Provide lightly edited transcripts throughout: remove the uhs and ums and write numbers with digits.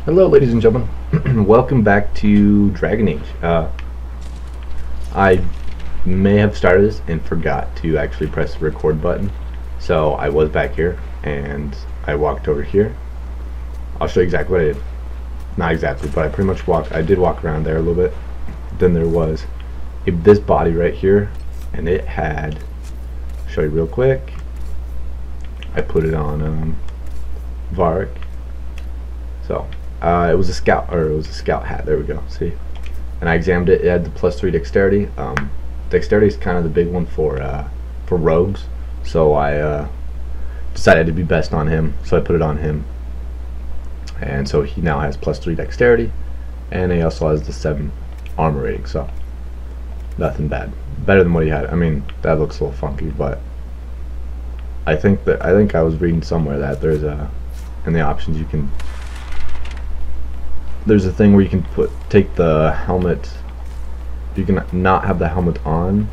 Hello, ladies and gentlemen. Welcome back to Dragon Age. I may have started this and forgot to actually press the record button, so I was back here and I walked over here. I'll show you exactly what I did. Not exactly, but I pretty much walked. I did walk around there a little bit. Then there was this body right here, and it had. Show you real quick. I put it on Varric. So. It was a scout hat. There we go. See, and I examined it. It had the +3 dexterity. Dexterity is kind of the big one for rogues. So I decided to be best on him. So I put it on him, and so he now has +3 dexterity, and he also has the 7 armor rating. So nothing bad. Better than what he had. I mean, that looks a little funky, but I think I was reading somewhere that there's in the options you can. There's a thing where you can take the helmet. You can not have the helmet on.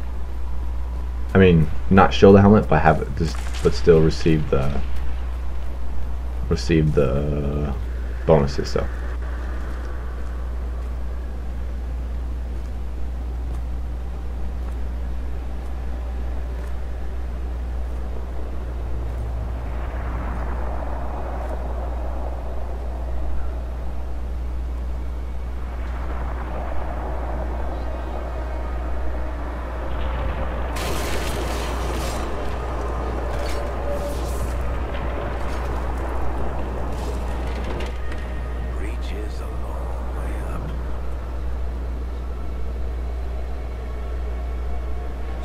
I mean, not show the helmet, but have it but still receive the bonuses. So.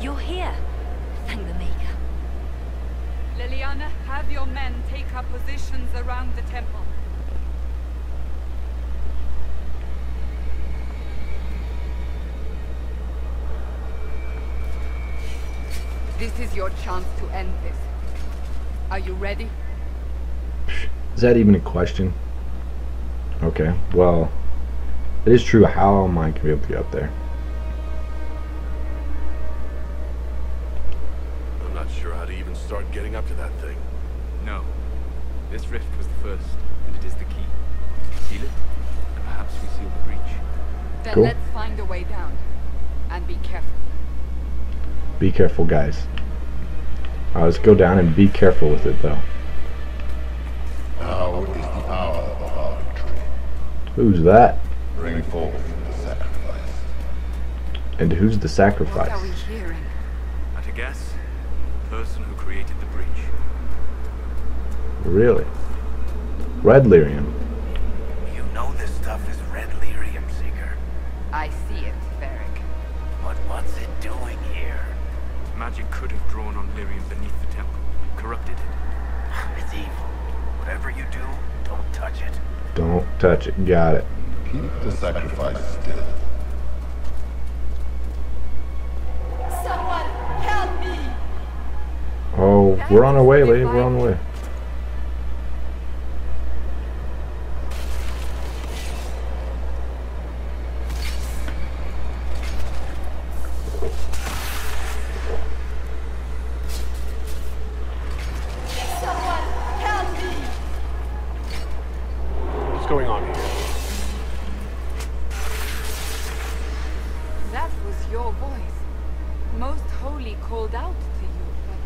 You're here, thank the Maker. Liliana, have your men take up positions around the temple. This is your chance to end this. Are you ready? Is that even a question? Okay, well, it is true. How am I going to be able to get up there? I'm not sure how to even start getting up to that thing. No. This rift was the first, and it is the key. Seal it, and perhaps we seal the breach. Then Cool. let's find a way down. And be careful. Be careful, guys. Let's go down and be careful with it, though. Now is the hour of our victory. Who's that? Bring forth the sacrifice. And who's the What sacrifice? are we hearing? At a guess, the person who created the breach. Really? Red lyrium. You know this stuff is red lyrium, Seeker. I see it, Varric. But what's it doing here? Magic could have drawn on lyrium beneath the temple, corrupted it. It's evil. Whatever you do, don't touch it. Don't touch it. Got it. Keep the sacrifice still. Someone help me! Oh, we're on our way, lady. We're on the way. Someone help me! What's going on here? That was your voice. Most Holy called out to you, but...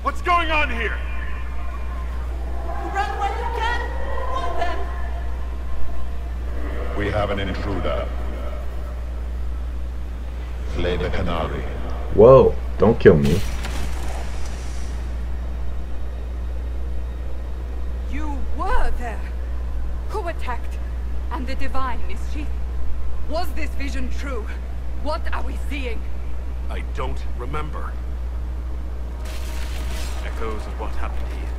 What's going on here? Run when you can! Hold them! We have an intruder. Slay the Qunari. Whoa, don't kill me. You were there! Who attacked? And the Divine, is she? Was this vision true? What are we seeing? I don't remember. Echoes of what happened here.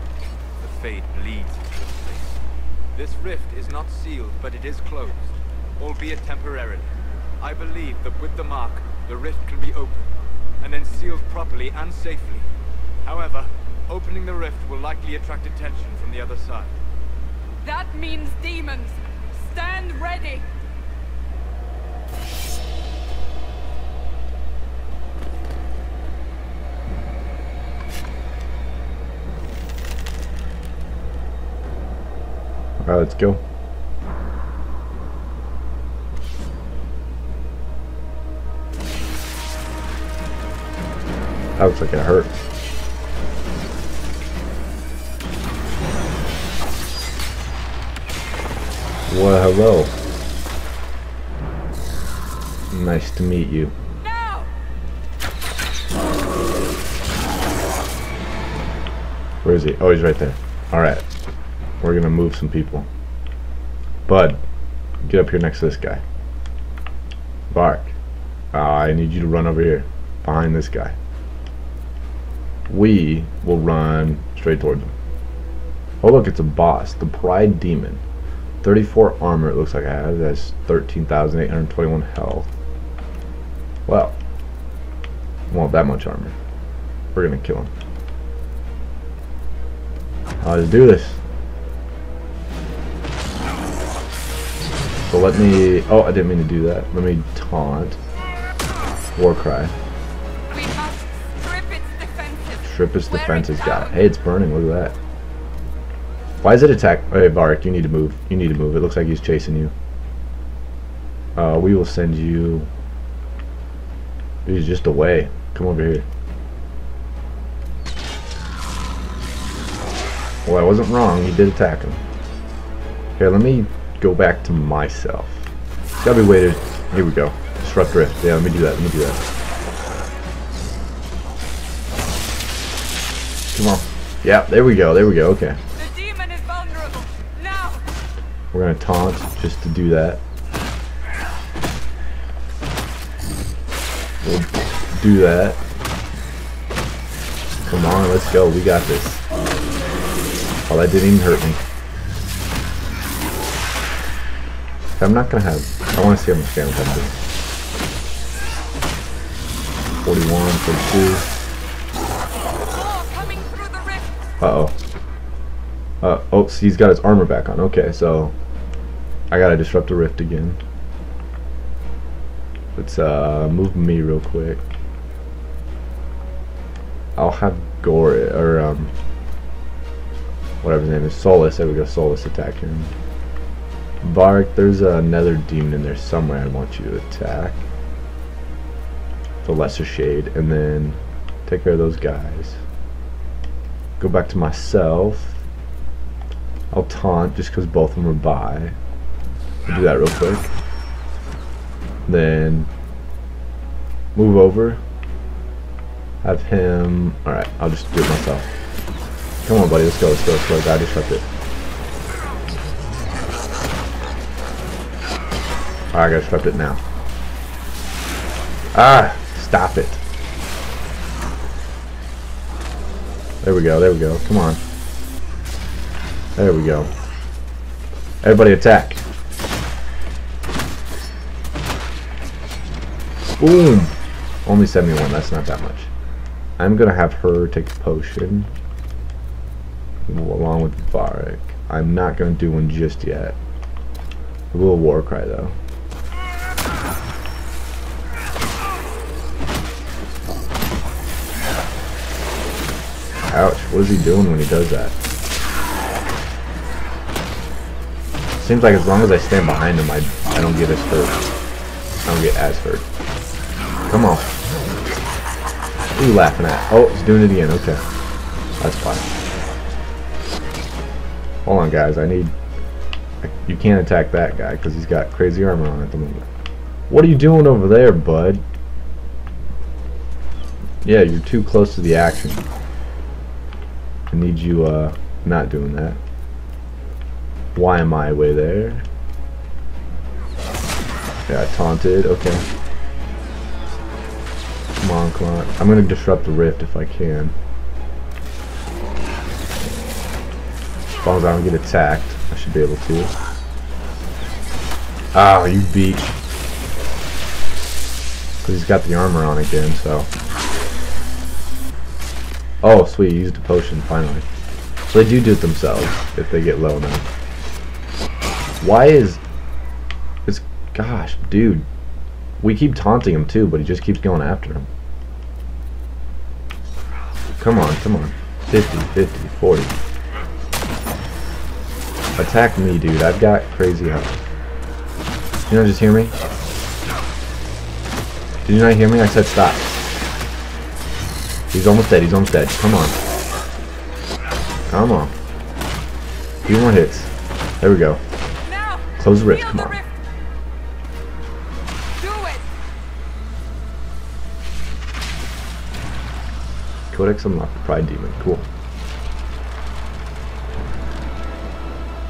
The fade bleeds into this place. This rift is not sealed, but it is closed, albeit temporarily. I believe that with the mark, the rift can be opened, and then sealed properly and safely. However, opening the rift will likely attract attention from the other side. That means demons! Stand ready! Alright, let's go. That looks like it hurt. Well, hello. Nice to meet you. Now! Where is he? Oh, he's right there. Alright. We're gonna move some people. Bud, get up here next to this guy. Bark. I need you to run over here. Behind this guy. We will run straight towards him. Oh look, it's a boss. The Pride Demon. 34 armor it looks like I have. That's 13,821 health. Well, won't that much armor. We're gonna kill him. Let's do this. So let me... Oh, I didn't mean to do that. Let me taunt. War cry. We must strip its defenses. Strip its defenses, guy. Hey, it's burning. Look at that. Why is it attack? Hey, Varric, you need to move. You need to move. It looks like he's chasing you. We will send you... He's just away. Come over here. Well, I wasn't wrong. He did attack him. Here, let me go back to myself. It's gotta be weighted. Here we go. Disrupt Rift. Yeah, let me do that. Let me do that. Come on. Yeah, there we go. There we go. Okay. The demon is vulnerable. Now! We're gonna taunt just to do that. We'll do that. Come on, let's go. We got this. Oh, that didn't even hurt me. I'm not gonna have... I want to see how much damage I'm doing. 41, 42. Coming through the rift. Uh-oh. Oh, see, he's got his armor back on. Okay, so... I gotta disrupt the rift again. Let's move me real quick. I'll have Gore, or whatever his name is, Solus. There we go, Solus attack him. Varric, there's another demon in there somewhere I want you to attack. The lesser shade, and then take care of those guys. Go back to myself. I'll taunt just because both of them are by. I'll do that real quick. Then move over. Have him. Alright, I'll just do it myself. Come on, buddy, let's go, let's go, let's go. Gotta disrupt it. Alright, I gotta disrupt it now. Ah! Stop it. There we go, there we go. Come on. There we go. Everybody attack. Boom! Only 71, that's not that much. I'm gonna have her take a potion along with Varric. I'm not gonna do one just yet. A little war cry though. Ouch, what is he doing when he does that? Seems like as long as I stand behind him, I don't get as hurt. I don't get as hurt. Come on. What are you laughing at? Oh, he's doing it again. Okay. That's fine. Hold on, guys. You can't attack that guy because he's got crazy armor on at the moment. What are you doing over there, bud? Yeah, you're too close to the action. I need you, not doing that. Why am I way there? Yeah, I taunted. Okay. Come on, come on. I'm gonna disrupt the rift if I can. As long as I don't get attacked, I should be able to. Ah, you beach. Because he's got the armor on again, so. Oh, sweet, he used a potion, finally. So they do it themselves, if they get low enough. Why is... It's... Gosh, dude. We keep taunting him too, but he just keeps going after him. Come on, come on. 50, 50, 40. Attack me, dude. I've got crazy health. You don't just hear me? Did you not hear me? I said stop. He's almost dead. He's almost dead. Come on. Come on. A few more hits. There we go. Now, Close the rift. heal Come the on. rift. Do it. Codex unlocked. Pride Demon. Cool.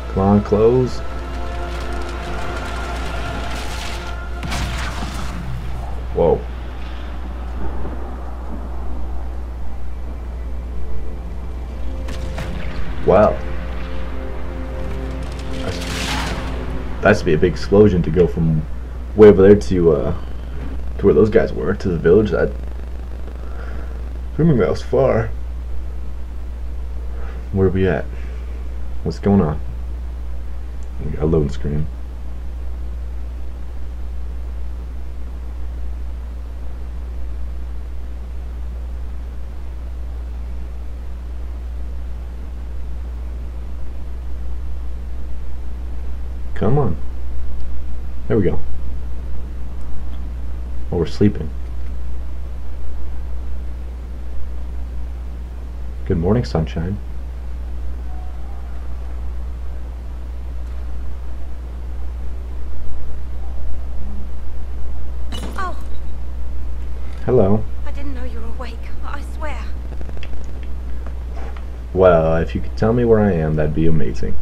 Come on, close. Whoa. Wow. That's to be a big explosion to go from way over there to where those guys were, to the village. Assuming that was far. Where are we at? What's going on? We got a loading screen. Come on. There we go. Oh, we're sleeping. Good morning, sunshine. Oh, Hello. I didn't know you were awake. I swear. Well, if you could tell me where I am, that'd be amazing.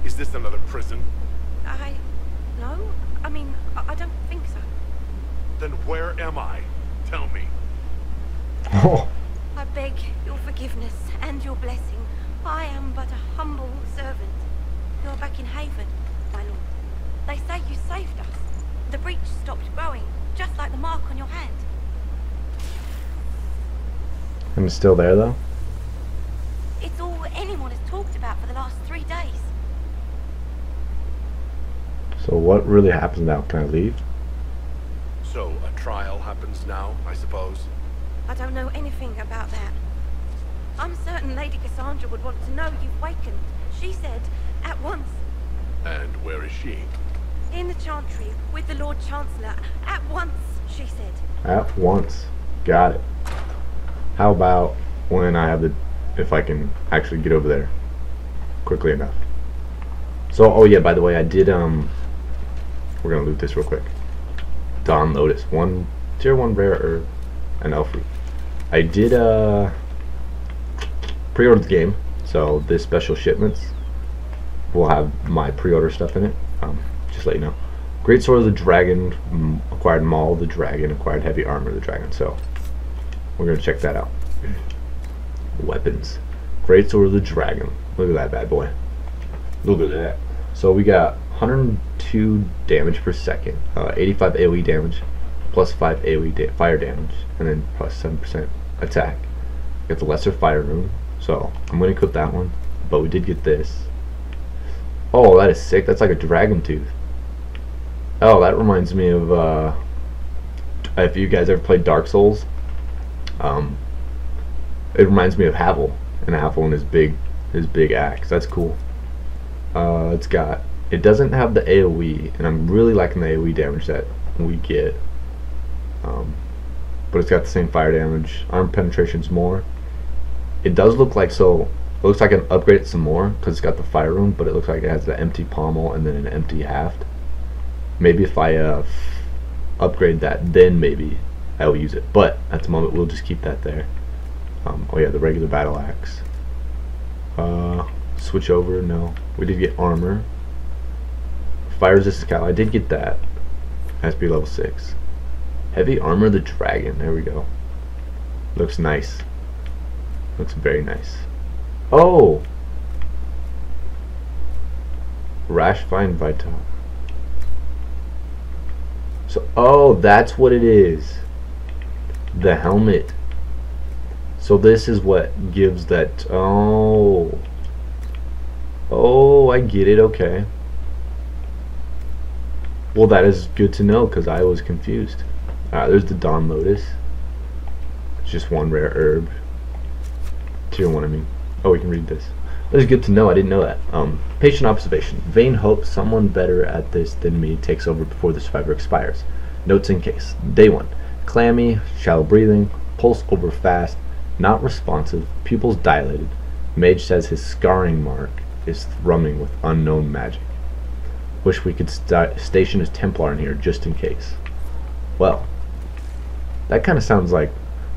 Is this another prison? No? I mean, I don't think so. Then where am I? Tell me. Oh, I beg your forgiveness and your blessing. I am but a humble servant. You're back in Haven, my lord. They say you saved us. The breach stopped growing, just like the mark on your hand. I'm still there though. It's all anyone has talked about for the last 3 days. So what really happens now? Can I leave? So, a trial happens now, I suppose? I don't know anything about that. I'm certain Lady Cassandra would want to know you've wakened. She said, at once. And where is she? In the Chantry, with the Lord Chancellor. At once, she said. At once. Got it. How about when I have the... if I can actually get over there quickly enough. So, oh yeah, by the way, I did, we're gonna loot this real quick. Dawn Lotus. Tier 1 rare herb and elf fruit. I did, pre-order the game, so this special shipments will have my pre-order stuff in it. Just let you know. Great Sword of the Dragon, acquired Maul of the Dragon, acquired Heavy Armor of the Dragon, so we're gonna check that out. Weapons. Great Sword of the Dragon. Look at that bad boy. Look at that. So we got 102 damage per second, 85 AoE damage, plus 5 AoE fire damage, and then plus 7% attack. Got the Lesser Fire Rune, so I'm going to equip that one, but we did get this. Oh, that is sick. That's like a dragon tooth. Oh, that reminds me of, if you guys ever played Dark Souls, it reminds me of Havel, and Havel and his big axe. That's cool. It doesn't have the AoE, and I'm really liking the AoE damage that we get. But it's got the same fire damage. Arm penetration's more. It does look like, so it looks like I can upgrade it some more because it's got the fire rune, but it looks like it has the empty pommel and then an empty haft. Maybe if I upgrade that, then maybe I will use it. But at the moment, we'll just keep that there. Oh yeah, the regular battle axe. Switch over. No, we did get armor. Fire resistance cowl. I did get that. Has to be level 6. Heavy armor of the dragon. There we go. Looks nice. Looks very nice. Oh! Rash Fine Vital. So, oh, that's what it is. The helmet. So this is what gives that. Oh. Oh, I get it. Okay. Well, that is good to know because I was confused. Alright, there's the Dawn Lotus. It's just one rare herb. Tier 1, I mean. Oh, we can read this. That's good to know. I didn't know that. Patient observation. Vain hope someone better at this than me takes over before the survivor expires. Notes in case. Day 1. Clammy, shallow breathing, pulse over fast, not responsive, pupils dilated. Mage says his scarring mark is thrumming with unknown magic. Wish we could station a Templar in here just in case. Well, that kind of sounds like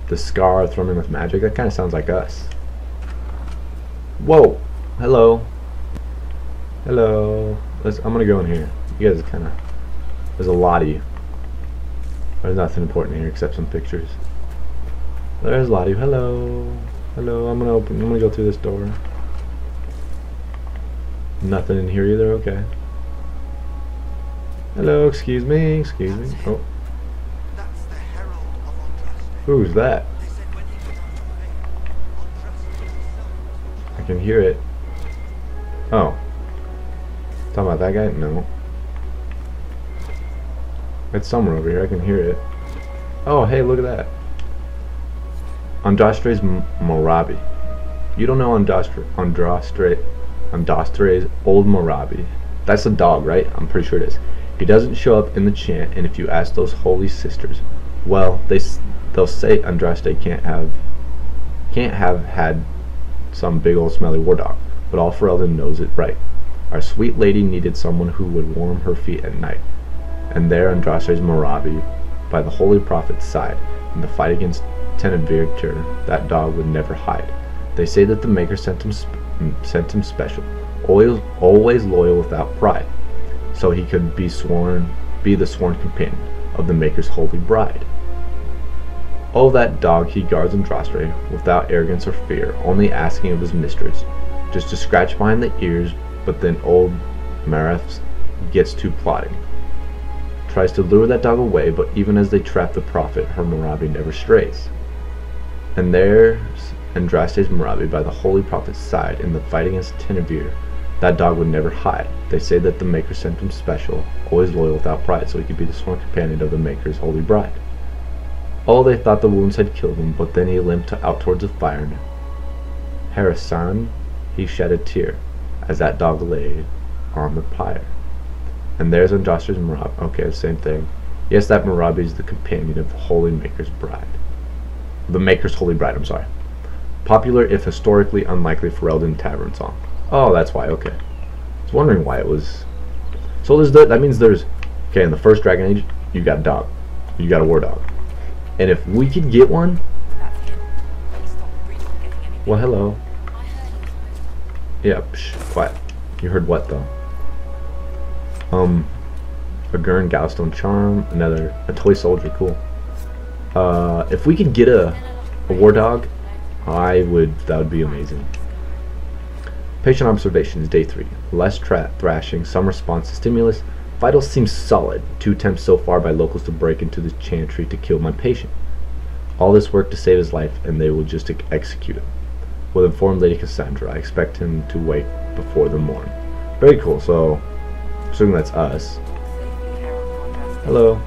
the scar thrumming with magic. That kind of sounds like us. Whoa! Hello. Hello. I'm gonna go in here. You guys kind of... There's a lot of you. There's nothing important here except some pictures. There's a lot of you. Hello. Hello. I'm gonna go through this door. Nothing in here either. Okay. Hello. Excuse me. Excuse me. Oh. Who's that? I can hear it. Oh. Talking about that guy? No. It's somewhere over here. I can hear it. Oh, hey, look at that. Andrastre's Morabi. You don't know Andrastre's old Morabi. That's a dog, right? I'm pretty sure it is. He doesn't show up in the chant, and if you ask those holy sisters, well, they'll say Andraste can't have had some big old smelly war dog, but all Ferelden knows it right. Our sweet lady needed someone who would warm her feet at night, and there Andraste's Morabi, by the holy prophet's side, in the fight against Tenevirtur, that dog would never hide. They say that the Maker sent him special, always loyal without pride, so he could be the sworn companion of the Maker's holy bride. Oh, that dog he guards Andraste, without arrogance or fear, only asking of his mistress, just to scratch behind the ears, but then old Mareth gets to plotting. Tries to lure that dog away, but even as they trap the prophet, her Morabi never strays. And there's Andraste's Morabi by the holy prophet's side in the fight against Tenevir. That dog would never hide. They say that the Maker sent him special, always loyal without pride, so he could be the sworn companion of the Maker's holy bride. Oh, they thought the wounds had killed him, but then he limped out towards the fire. Harasan, he shed a tear, as that dog lay on the pyre. And there's Andraste's Morabi. Okay, same thing. Yes, that Morabi is the companion of the Holy Maker's bride. The Maker's holy bride, I'm sorry. Popular, if historically unlikely, Ferelden tavern song. Oh, that's why, okay. I was wondering why it was... So that means there's... Okay, in the first Dragon Age, you got a dog. You got a war dog. And if we could get one... Well, hello. Yeah, psh, quiet. You heard what, though? A Gurn Galstone Charm, a toy soldier, cool. If we could get a war dog, that would be amazing. Patient observations, day 3. Less thrashing, some response to stimulus. Vitals seem solid. 2 attempts so far by locals to break into the chantry to kill my patient. All this work to save his life, and they will just execute him. Will inform Lady Cassandra. I expect him to wake before the morn. Very cool, so... I'm assuming that's us. Hello.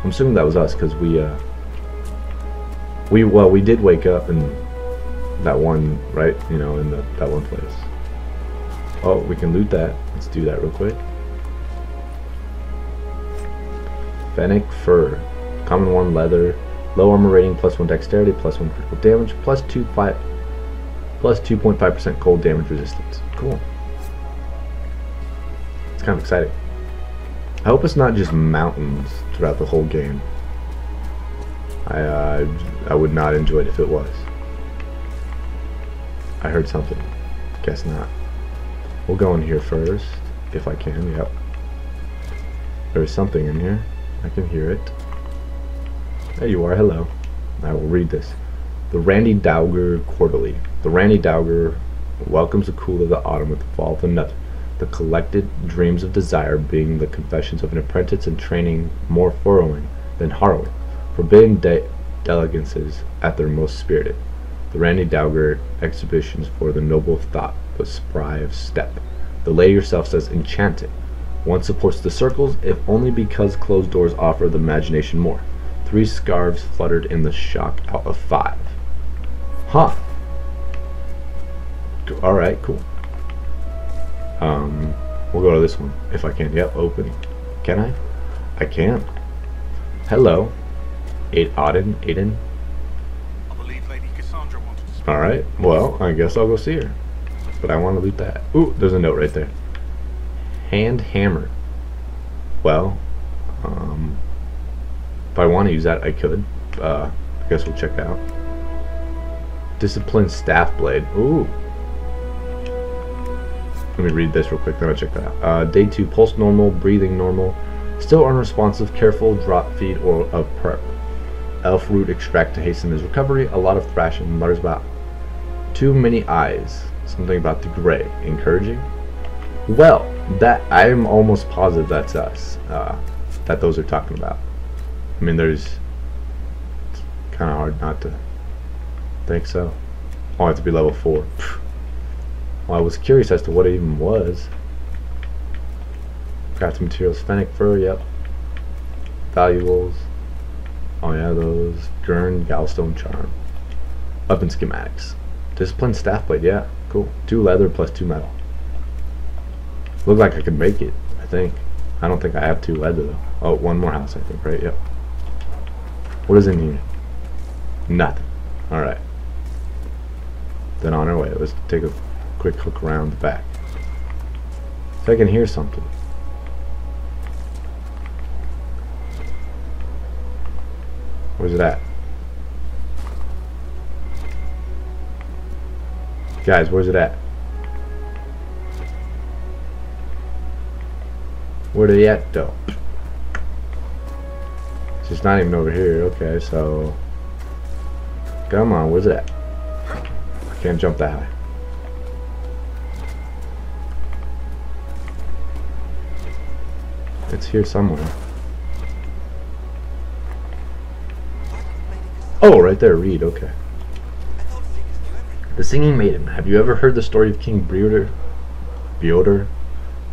I'm assuming that was us, because we did wake up in that one, right? You know, in that one place. Oh, we can loot that. Let's do that real quick. Fennec Fur. Common 1 leather. Low armor rating, +1 dexterity, +1 critical damage, +2.5% cold damage resistance. Cool. It's kind of exciting. I hope it's not just mountains throughout the whole game. I would not enjoy it if it was. I heard something. Guess not. We'll go in here first, if I can. Yep. There's something in here. I can hear it. There you are. Hello. I will read this. The Randy Dauger Quarterly. The Randy Dauger welcomes the cool of the autumn with the fall of the nut. The collected dreams of desire being the confessions of an apprentice in training more furrowing than harrowing. Forbidden delegances at their most spirited. The Randy Dauger exhibitions for the noble of thought, but spry of step. The lady herself says enchanting. One supports the circles, if only because closed doors offer the imagination more. 3 scarves fluttered in the shock out of 5. Huh. Alright, cool. We'll go to this one if I can. Yep, open. Can I? I can. Hello. Aiden. I believe Lady Cassandra wanted to speak. Alright, well, I guess I'll go see her. But I want to loot that. Ooh, there's a note right there. Hand hammer. Well, if I want to use that, I could. I guess we'll check it out. Disciplined staff blade. Ooh. Let me read this real quick, then I'll check that out. Day 2, pulse normal, breathing normal. Still unresponsive, careful, drop feed or of prep. Elf root extract to hasten his recovery. A lot of thrashing, mutters about too many eyes. Something about the gray. Encouraging? Well, that I'm almost positive that's us. That those are talking about. I mean, it's kind of hard not to think so. Oh, I have to be level 4. Well, I was curious as to what it even was. Crafting materials, fennec fur, yep. Valuables. Oh yeah, those. Gurn, Galstone charm. Weapon schematics. Disciplined staff blade, yeah, cool. 2 leather plus 2 metal. Look like I could make it, I think. I don't think I have 2 leather though. Oh, 1 more house, I think, right? Yep. What is in here? Nothing. Alright. Then on our way. Let's take a quick look around the back. If I can hear something. Where's it at? Guys, where's it at? Where they at though? It's just not even over here. Okay, so come on, where's it at? I can't jump that high. It's here somewhere. Oh, right there, read, okay. The Singing Maiden. Have you ever heard the story of King Bjorder?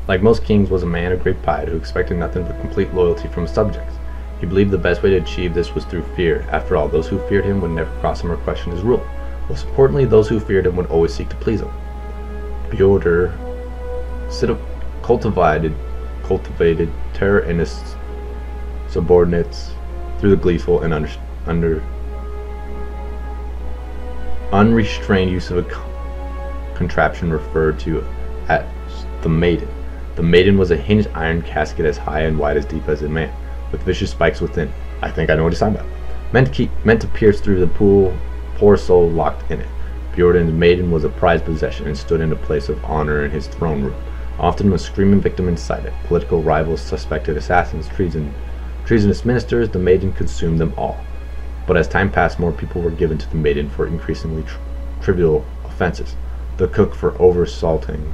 Like most kings, was a man of great pride who expected nothing but complete loyalty from his subjects. He believed the best way to achieve this was through fear. After all, those who feared him would never cross him or question his rule. Most importantly, those who feared him would always seek to please him. Bjorder cultivated terror in his subordinates through the gleeful and unrestrained use of a contraption referred to as the Maiden. The Maiden was a hinged iron casket as high and wide as deep as a man, with vicious spikes within. I think I know what he's talking about. Meant to pierce through the poor soul locked in it. Bjorn's Maiden was a prized possession and stood in a place of honor in his throne room, often with screaming victim inside it. Political rivals, suspected assassins, treasonous ministers, the Maiden consumed them all. But as time passed, more people were given to the Maiden for increasingly trivial offenses. The cook for oversalting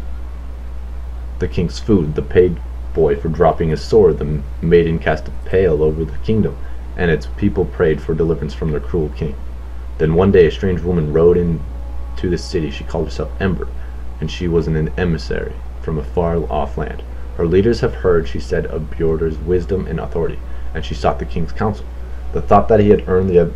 the king's food, the paid boy for dropping his sword. The Maiden cast a pall over the kingdom, and its people prayed for deliverance from their cruel king. Then one day a strange woman rode into the city. She called herself Ember, and she was an emissary from a far-off land. Her leaders have heard, she said, of Bjorder's wisdom and authority, and she sought the king's counsel. The thought that he had earned the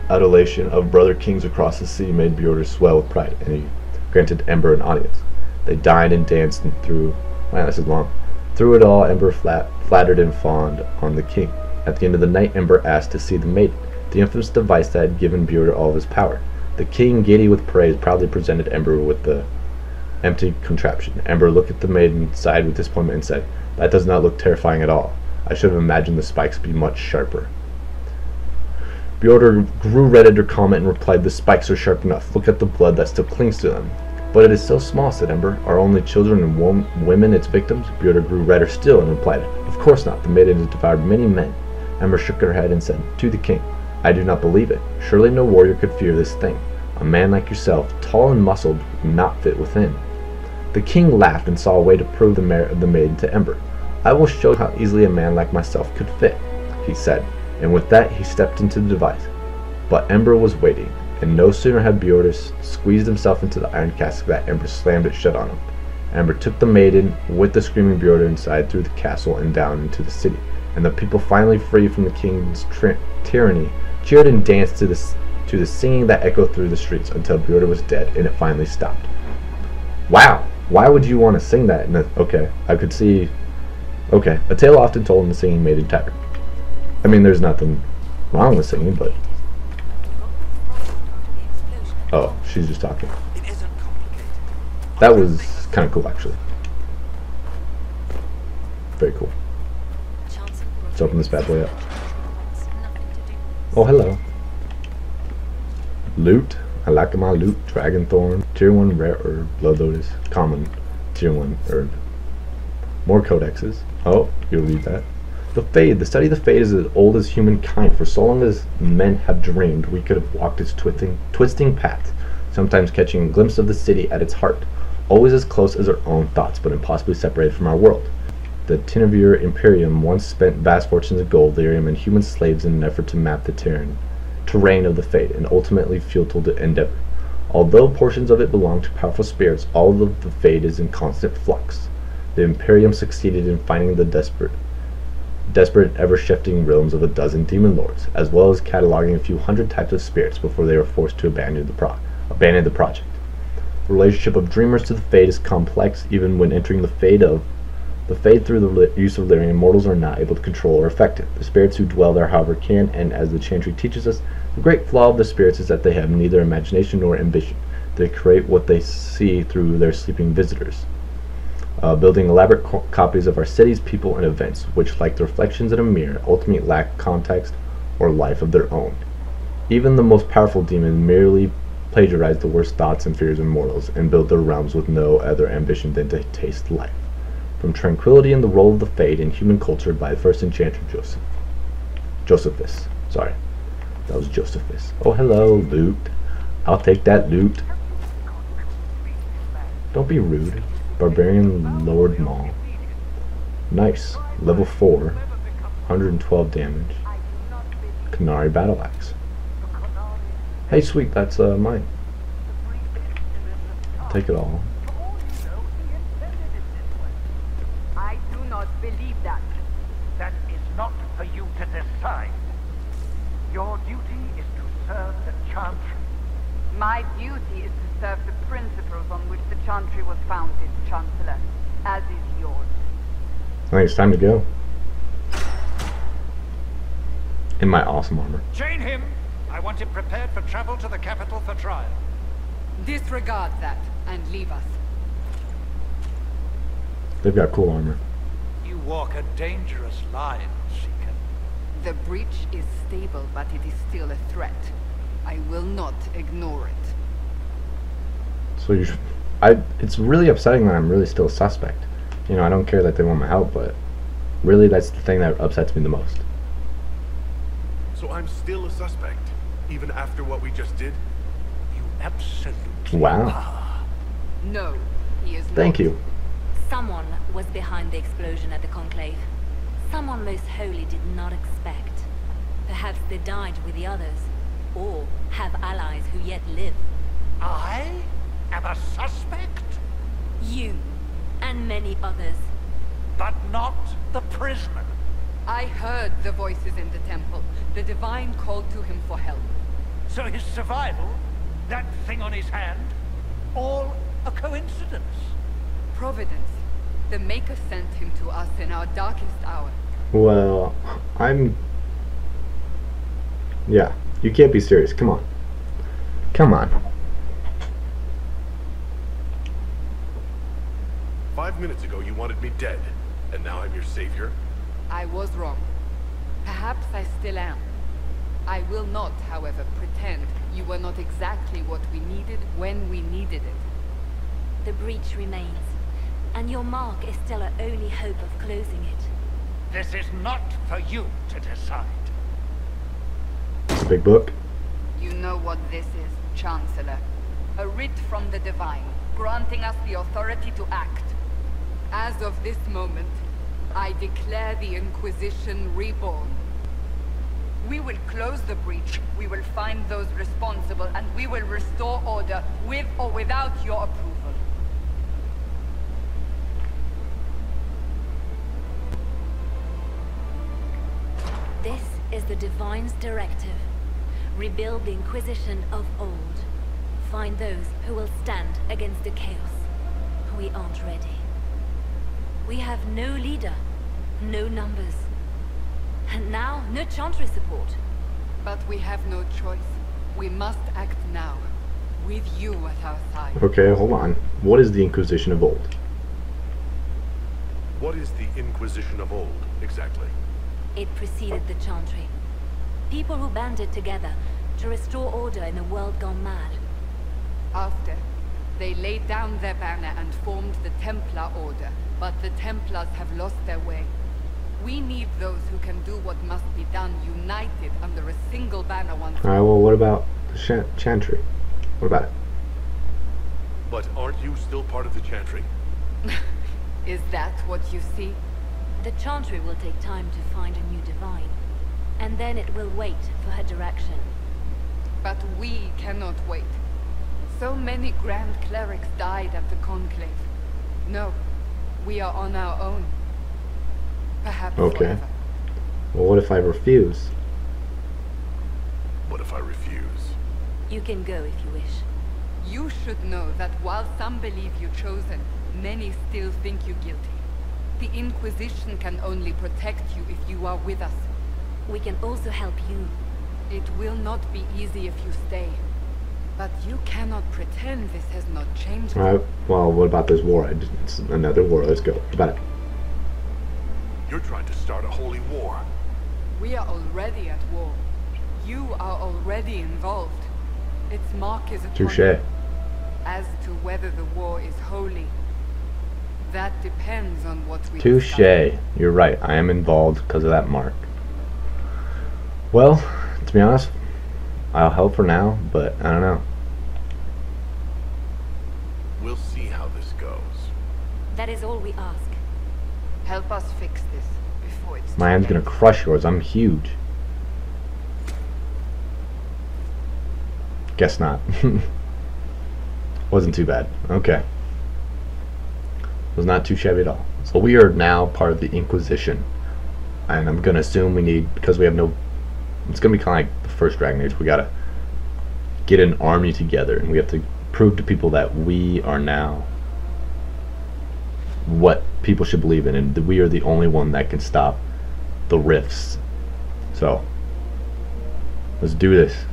adulation of brother kings across the sea made Bjorder swell with pride, and he granted Ember an audience. They dined and danced, and through it all, Ember flattered and fawned on the king. At the end of the night, Ember asked to see the Maiden, the infamous device that had given Bjorder all of his power. The king, giddy with praise, proudly presented Ember with the empty contraption. Ember looked at the Maiden, sighed with disappointment, and said, "That does not look terrifying at all. I should have imagined the spikes to be much sharper." Bjorder grew red at her comment and replied, "The spikes are sharp enough. Look at the blood that still clings to them." "But it is so small," said Ember. "Are only children and women its victims?" Bjorder grew redder still and replied, "Of course not. The Maiden has devoured many men." Ember shook her head and said, "To the king, I do not believe it. Surely no warrior could fear this thing. A man like yourself, tall and muscled, would not fit within." The king laughed and saw a way to prove the merit of the Maiden to Ember. "I will show you how easily a man like myself could fit," he said, and with that he stepped into the device. But Ember was waiting, and no sooner had Bjorder squeezed himself into the iron casket that Ember slammed it shut on him. Ember took the Maiden with the screaming Bjorder inside through the castle and down into the city, and the people, finally free from the king's tyranny, cheered and danced to the singing that echoed through the streets until Bjorder was dead and it finally stopped. Wow, Why would you want to sing that? Okay, I could see. Okay, a tale often told and the singing made in tattered. I mean, there's nothing wrong with singing, but. Oh, she's just talking. It isn't complicated. That was kind of cool, actually. Very cool. Let's open this bad boy up. Oh, hello. Loot. I like my loot. Dragon Thorn. Tier 1 rare herb. Blood Lotus. Common. Tier 1 herb. More codexes. Oh, you'll read that. The Fade. The study of the Fade is as old as humankind. For so long as men have dreamed, we could have walked its twisting paths, sometimes catching a glimpse of the city at its heart, always as close as our own thoughts, but impossibly separated from our world. The Tynavir Imperium once spent vast fortunes of gold, lyrium, and human slaves in an effort to map the terrain of the Fade, an ultimately futile endeavor. Although portions of it belong to powerful spirits, all of the Fade is in constant flux. The Imperium succeeded in finding the desperate ever-shifting realms of a dozen demon lords, as well as cataloging a few hundred types of spirits before they were forced to abandon the project. The relationship of dreamers to the Fade is complex. Even when entering the Fade through the use of lyrium, mortals are not able to control or affect it. The spirits who dwell there, however, can, and as the Chantry teaches us, the great flaw of the spirits is that they have neither imagination nor ambition. They create what they see through their sleeping visitors, building elaborate copies of our cities, people, and events, which, like the reflections in a mirror, ultimately lack context or life of their own. Even the most powerful demons merely plagiarize the worst thoughts and fears of mortals, and build their realms with no other ambition than to taste life. From tranquility in the role of the Fade in human culture by the first enchanter Josephus. Sorry, that was Josephus. Oh, hello, loot. I'll take that loot. Don't be rude. Barbarian Lord Maul. Nice. Level 4. 112 damage. Qunari Battle Axe. Hey, sweet, that's mine. Take it all. I do not believe that. That is not for you to decide. Your duty is to serve the Chantry. My duty is to serve the principles on which the Chantry was founded, Chancellor, as is yours. I think it's time to go. In my awesome armor. Chain him! I want him prepared for travel to the capital for trial. Disregard that and leave us. They've got cool armor. You walk a dangerous line, Seeker. The breach is stable, but it is still a threat. I will not ignore it. So it's really upsetting that I'm really still a suspect. You know, I don't care that they want my help, but really that's the thing that upsets me the most. So I'm still a suspect, even after what we just did? You absolutely Wow. are. No, he is not. Thank you. Someone was behind the explosion at the Conclave. Someone most holy did not expect. Perhaps they died with the others, or have allies who yet live. I am a suspect, You, and many others. but not the prisoner. I heard the voices in the temple. The Divine called to him for help. So his survival, that thing on his hand, all a coincidence. Providence. The Maker sent him to us in our darkest hour. Well, yeah, you can't be serious. Come on. Come on. 5 minutes ago you wanted me dead, and now I'm your savior? I was wrong. Perhaps I still am. I will not, however, pretend you were not exactly what we needed when we needed it. The breach remains, and your mark is still our only hope of closing it. This is not for you to decide. Big book. You know what this is, Chancellor. A writ from the Divine, granting us the authority to act. As of this moment, I declare the Inquisition reborn. We will close the breach, we will find those responsible, and we will restore order, with or without your approval. This is the Divine's directive. Rebuild the Inquisition of old. Find those who will stand against the chaos. We aren't ready. We have no leader, no numbers, and now no Chantry support. But we have no choice. We must act now, with you at our side. Okay, hold on. What is the Inquisition of old? What is the Inquisition of old, exactly? It preceded the Chantry. People who banded together to restore order in a world gone mad. After, they laid down their banner and formed the Templar Order, but the Templars have lost their way. We need those who can do what must be done, united under a single banner once. Alright, well, what about the Chantry? What about it? But aren't you still part of the Chantry? Is that what you see? The Chantry will take time to find a new divine, and then it will wait for her direction. But we cannot wait. So many Grand Clerics died at the Conclave. No, we are on our own. Perhaps Okay. forever. Well, what if I refuse? What if I refuse? You can go if you wish. You should know that while some believe you chosen, many still think you guilty. The Inquisition can only protect you if you are with us. We can also help you. It will not be easy if you stay. But you cannot pretend this has not changed. Alright, well, what about this war? It's another war. Let's go. What about it? You're trying to start a holy war. We are already at war. You are already involved. Its mark is upon Touche. you. As to whether the war is holy, that depends on what we Touche. decide. You're right. I am involved because of that mark. Well, to be honest, I'll help for now, but I don't know. We'll see how this goes. That is all we ask. Help us fix this before it's My too hand's late. gonna crush yours. I'm huge. Guess not. Wasn't too bad. Okay. Was not too shabby at all. So we are now part of the Inquisition. And I'm gonna assume we need, because we have no, it's gonna be kind of like the first Dragon Age, we gotta get an army together and we have to prove to people that we are now what people should believe in, and that we are the only one that can stop the rifts. So let's do this.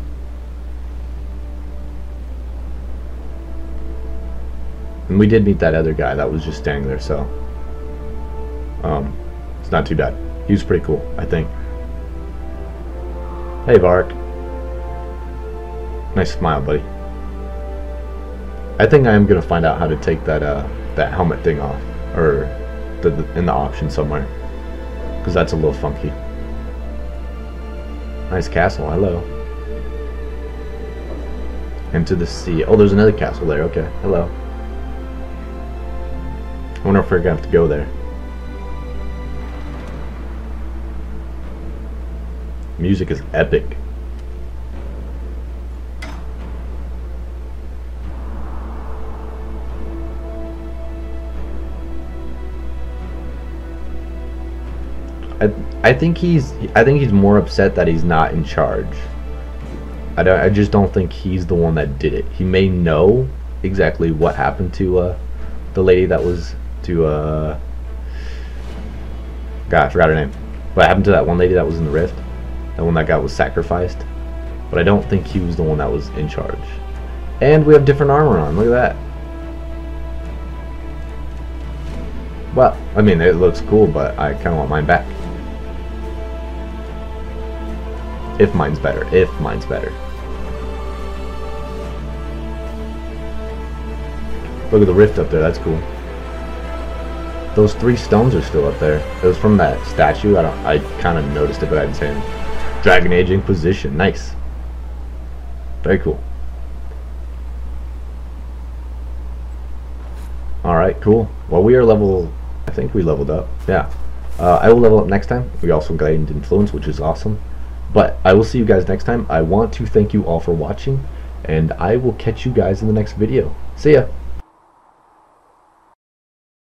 And we did meet that other guy that was just standing there, so it's not too bad. He was pretty cool, I think. Hey Vark. Nice smile, buddy. I think I am gonna find out how to take that that helmet thing off, or in the option somewhere, because that's a little funky. Nice castle. Hello. Into the sea. Oh, there's another castle there. Okay. Hello. I wonder if we're gonna have to go there. Music is epic. I think he's more upset that he's not in charge. I just don't think he's the one that did it. He may know exactly what happened to the lady that was God, I forgot her name. What happened to that one lady that was in the rift? That one that was sacrificed. But I don't think he was the one that was in charge. And we have different armor on. Look at that. Well, I mean, it looks cool, but I kind of want mine back. If mine's better. If mine's better. Look at the rift up there. That's cool. Those 3 stones are still up there. It was from that statue. I kind of noticed it, but I didn't say anything. Dragon Age Inquisition. Nice. Very cool. Alright, cool. Well, we are level... I think we leveled up. Yeah. I will level up next time. We also gained influence, which is awesome. But I will see you guys next time. I want to thank you all for watching, and I will catch you guys in the next video. See ya!